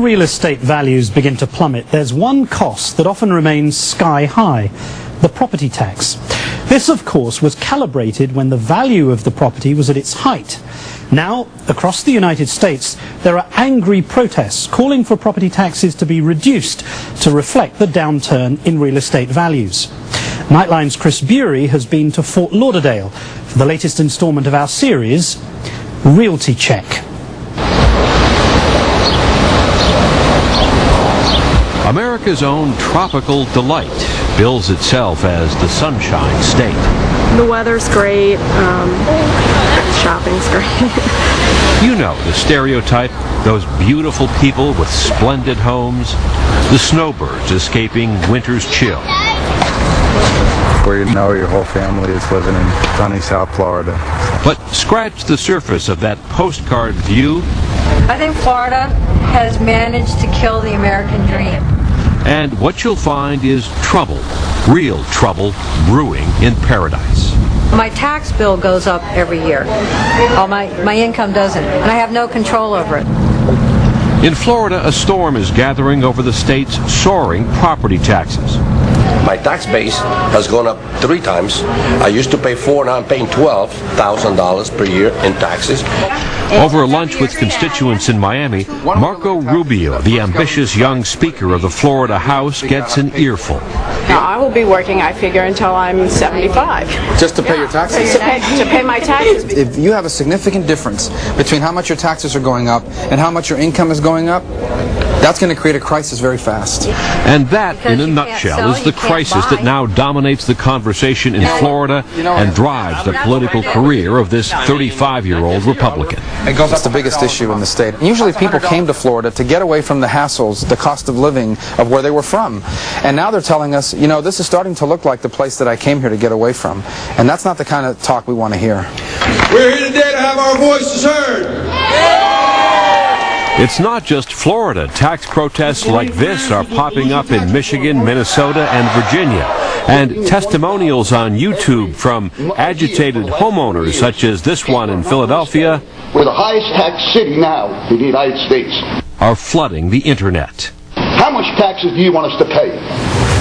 real estate values begin to plummet, there's one cost that often remains sky high: the property tax. This, of course, was calibrated when the value of the property was at its height. Now, across the United States, there are angry protests calling for property taxes to be reduced to reflect the downturn in real estate values. Nightline's Chris Bury has been to Fort Lauderdale for the latest installment of our series, Realty Check. America's own tropical delight bills itself as the Sunshine State. The weather's great, shopping's great. You know the stereotype, those beautiful people with splendid homes, the snowbirds escaping winter's chill. Where you know your whole family is living in sunny South Florida. But scratch the surface of that postcard view. I think Florida has managed to kill the American dream. And what you'll find is trouble, real trouble, brewing in paradise. My tax bill goes up every year. Oh, my income doesn't, and I have no control over it. In Florida, a storm is gathering over the state's soaring property taxes. My tax base has gone up 3 times. I used to pay $4,000, now I'm paying $12,000 per year in taxes. Over a lunch with constituents in Miami, Marco Rubio, the ambitious young Speaker of the Florida House, gets an earful. Now, I will be working, I figure, until I'm 75. Just to pay your taxes? To pay my taxes. If you have a significant difference between how much your taxes are going up and how much your income is going up, that's going to create a crisis very fast. And that, in a nutshell, is the crisis that now dominates the conversation in Florida and drives the political career of this 35-year-old Republican. It's the biggest issue in the state. Usually people came to Florida to get away from the hassles, the cost of living of where they were from. And now they're telling us, you know, this is starting to look like the place that I came here to get away from. And that's not the kind of talk we want to hear. We're here today to have our voices heard. It's not just Florida. Tax protests like this are popping up in Michigan, Minnesota, and Virginia. And testimonials on YouTube from agitated homeowners, such as this one in Philadelphia, we're the highest tax city now in the United States, are flooding the internet. How much taxes do you want us to pay?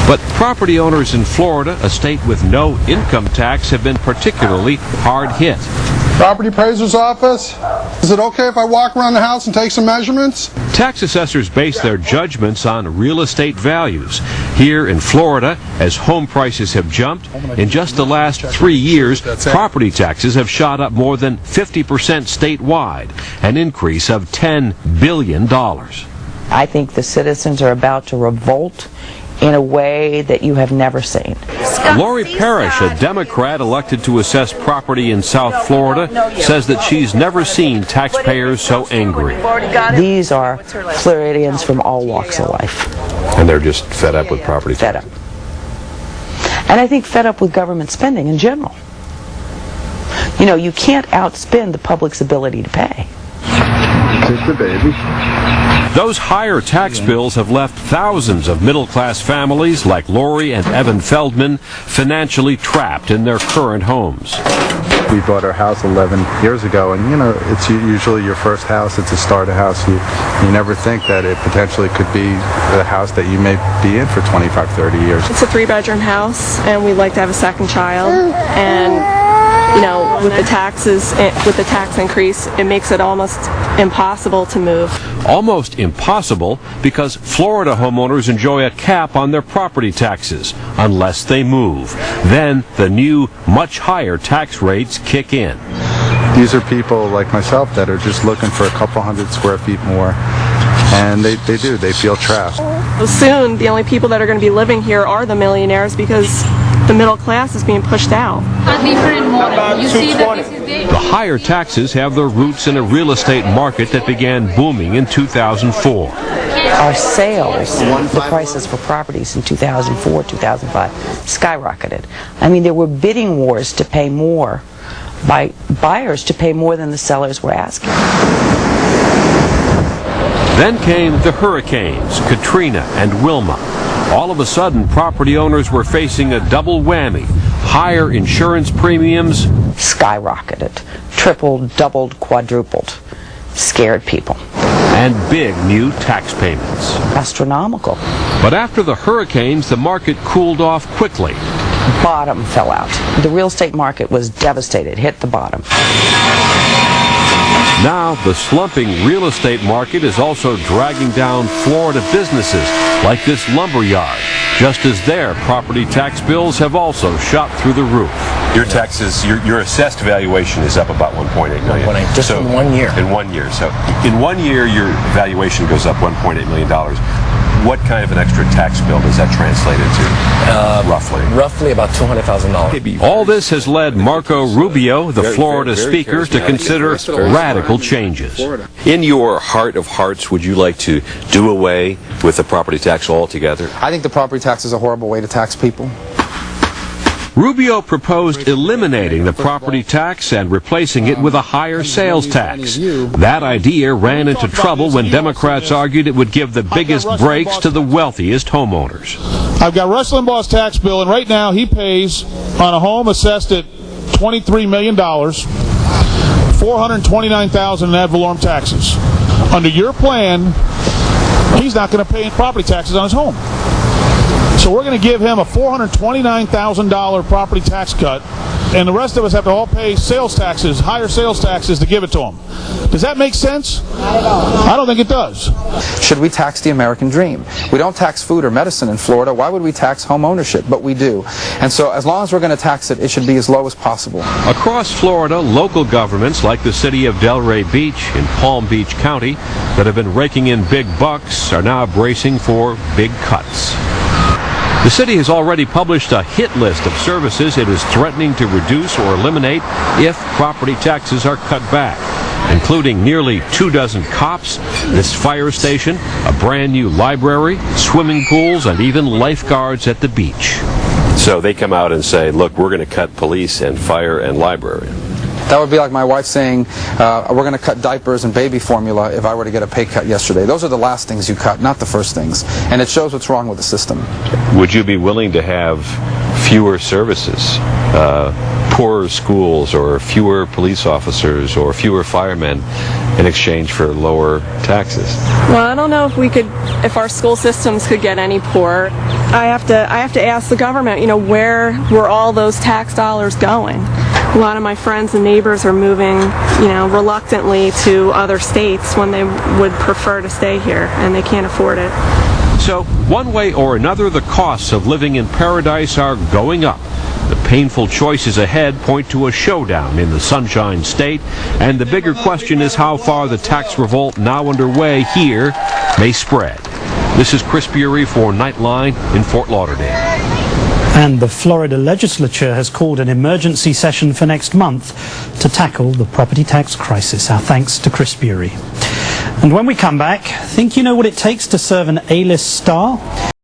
But property owners in Florida, a state with no income tax, have been particularly hard hit. Property appraiser's office, is it okay if I walk around the house and take some measurements? Tax assessors base their judgments on real estate values. Here in Florida, as home prices have jumped, in just the last 3 years, property taxes have shot up more than 50% statewide, an increase of $10 billion. I think the citizens are about to revolt in a way that you have never seen. Lori Parrish, a Democrat elected to assess property in South Florida, says that she's never seen taxpayers so angry. These are Floridians from all walks of life. And they're just fed up with property tax. Fed up. And I think fed up with government spending in general. You know, you can't outspend the public's ability to pay. Take the baby. Those higher tax bills have left thousands of middle-class families like Lori and Evan Feldman financially trapped in their current homes. We bought our house 11 years ago, and you know, it's usually your first house. It's a starter house. You never think that it potentially could be the house that you may be in for 25, 30 years. It's a 3-bedroom house, and we'd like to have a second child. And you know, with the taxes, with the tax increase, it makes it almost impossible to move. Almost impossible because Florida homeowners enjoy a cap on their property taxes unless they move. Then the new, much higher tax rates kick in. These are people like myself that are just looking for a couple hundred square feet more, and they feel trapped. Soon, the only people that are going to be living here are the millionaires because the middle class is being pushed out. The higher taxes have their roots in a real estate market that began booming in 2004. Our sales, the prices for properties in 2004, 2005, skyrocketed. I mean, there were bidding wars to pay more, by buyers to pay more than the sellers were asking. Then came the hurricanes, Katrina and Wilma. All of a sudden, property owners were facing a double whammy. Higher insurance premiums skyrocketed, tripled, doubled, quadrupled. Scared people. and big new tax payments. Astronomical. But after the hurricanes, the market cooled off quickly. Bottom fell out. The real estate market was devastated, hit the bottom. Now, the slumping real estate market is also dragging down Florida businesses like this lumber yard, just as their property tax bills have also shot through the roof. Your taxes, your assessed valuation is up about $1.8 million. Just in 1 year. In 1 year. So in 1 year, your valuation goes up $1.8 million. What kind of an extra tax bill does that translate into, roughly? Roughly about $200,000. All this has led Marco Rubio, the Florida Speaker, to consider radical changes. In your heart of hearts, would you like to do away with the property tax altogether? I think the property tax is a horrible way to tax people. Rubio proposed eliminating the property tax and replacing it with a higher sales tax. That idea ran into trouble when Democrats argued it would give the biggest breaks to the wealthiest homeowners. I've got Rush Limbaugh's tax bill, and right now he pays on a home assessed at $23 million, $429,000 in ad valorem taxes. Under your plan, he's not going to pay property taxes on his home. So we're going to give him a $429,000 property tax cut, and the rest of us have to all pay sales taxes, higher sales taxes, to give it to him. Does that make sense? I don't think it does. Should we tax the American dream? We don't tax food or medicine in Florida. Why would we tax home ownership? But we do. And so as long as we're going to tax it, it should be as low as possible. Across Florida, local governments like the city of Delray Beach in Palm Beach County that have been raking in big bucks are now bracing for big cuts. The city has already published a hit list of services it is threatening to reduce or eliminate if property taxes are cut back, including nearly 24 cops, this fire station, a brand new library, swimming pools, and even lifeguards at the beach. So they come out and say, look, we're going to cut police and fire and library. That would be like my wife saying, we're going to cut diapers and baby formula if I were to get a pay cut yesterday. Those are the last things you cut, not the first things. And it shows what's wrong with the system. Would you be willing to have fewer services, poorer schools, or fewer police officers, or fewer firemen in exchange for lower taxes? Well, I don't know if our school systems could get any poorer. I have to ask the government, where were all those tax dollars going? A lot of my friends and neighbors are moving, reluctantly to other states when they would prefer to stay here, and they can't afford it. So, one way or another, the costs of living in paradise are going up. The painful choices ahead point to a showdown in the Sunshine State, and the bigger question is how far the tax revolt now underway here may spread. This is Chris Bury for Nightline in Fort Lauderdale. And the Florida legislature has called an emergency session for next month to tackle the property tax crisis. Our thanks to Chris Bury. And when we come back, think you know what it takes to serve an A-list star?